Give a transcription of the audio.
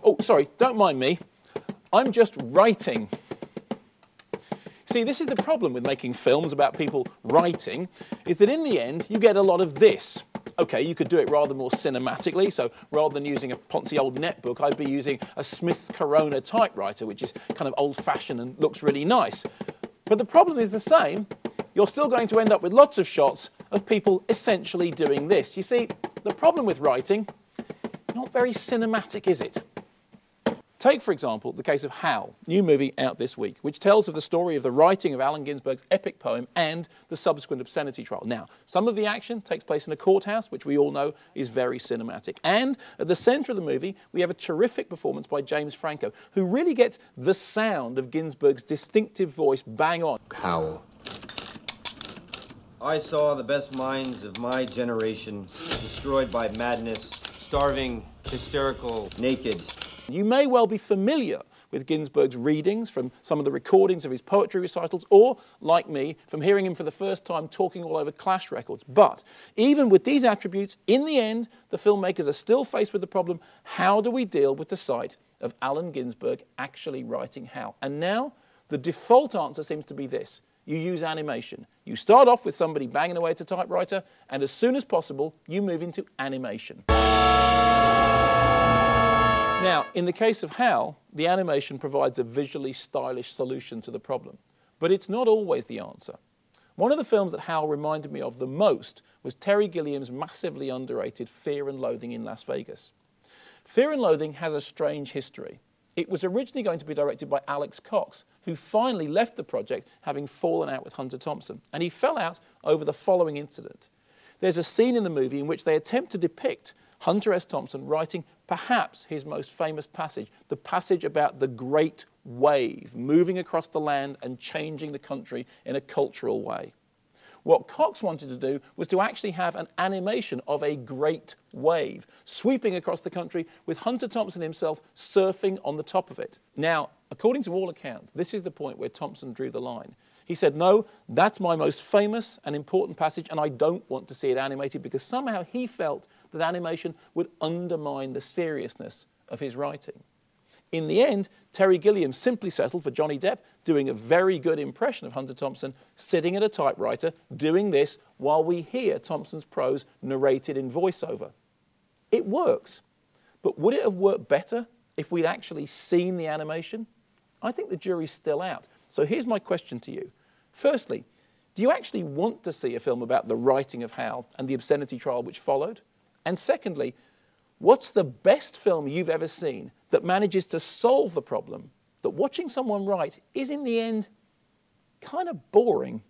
Oh, sorry, don't mind me. I'm just writing. See, this is the problem with making films about people writing, is that in the end, you get a lot of this. Okay, you could do it rather more cinematically, so rather than using a poncy old netbook, I'd be using a Smith Corona typewriter, which is kind of old-fashioned and looks really nice. But the problem is the same. You're still going to end up with lots of shots of people essentially doing this. You see, the problem with writing, not very cinematic, is it? Take, for example, the case of Howl, new movie out this week, which tells of the story of the writing of Alan Ginsberg's epic poem and the subsequent obscenity trial. Now, some of the action takes place in a courthouse, which we all know is very cinematic. And at the centre of the movie, we have a terrific performance by James Franco, who really gets the sound of Ginsberg's distinctive voice bang on. Howl. I saw the best minds of my generation destroyed by madness, starving, hysterical, naked. You may well be familiar with Ginsberg's readings from some of the recordings of his poetry recitals, or, like me, from hearing him for the first time talking all over Clash records. But even with these attributes, in the end, the filmmakers are still faced with the problem, how do we deal with the sight of Allen Ginsberg actually writing Howl? And now, the default answer seems to be this. You use animation. You start off with somebody banging away at a typewriter, and as soon as possible, you move into animation. Now, in the case of Howl, the animation provides a visually stylish solution to the problem. But it's not always the answer. One of the films that Howl reminded me of the most was Terry Gilliam's massively underrated Fear and Loathing in Las Vegas. Fear and Loathing has a strange history. It was originally going to be directed by Alex Cox, who finally left the project having fallen out with Hunter Thompson. And he fell out over the following incident. There's a scene in the movie in which they attempt to depict Hunter S. Thompson writing perhaps his most famous passage, the passage about the great wave moving across the land and changing the country in a cultural way. What Cox wanted to do was to actually have an animation of a great wave sweeping across the country with Hunter Thompson himself surfing on the top of it. Now, according to all accounts, this is the point where Thompson drew the line. He said, no, that's my most famous and important passage, and I don't want to see it animated, because somehow he felt that animation would undermine the seriousness of his writing. In the end, Terry Gilliam simply settled for Johnny Depp doing a very good impression of Hunter Thompson, sitting at a typewriter, doing this while we hear Thompson's prose narrated in voiceover. It works, but would it have worked better if we'd actually seen the animation? I think the jury's still out. So here's my question to you. Firstly, do you actually want to see a film about the writing of Howl and the obscenity trial which followed? And secondly, what's the best film you've ever seen that manages to solve the problem that watching someone write is in the end kind of boring?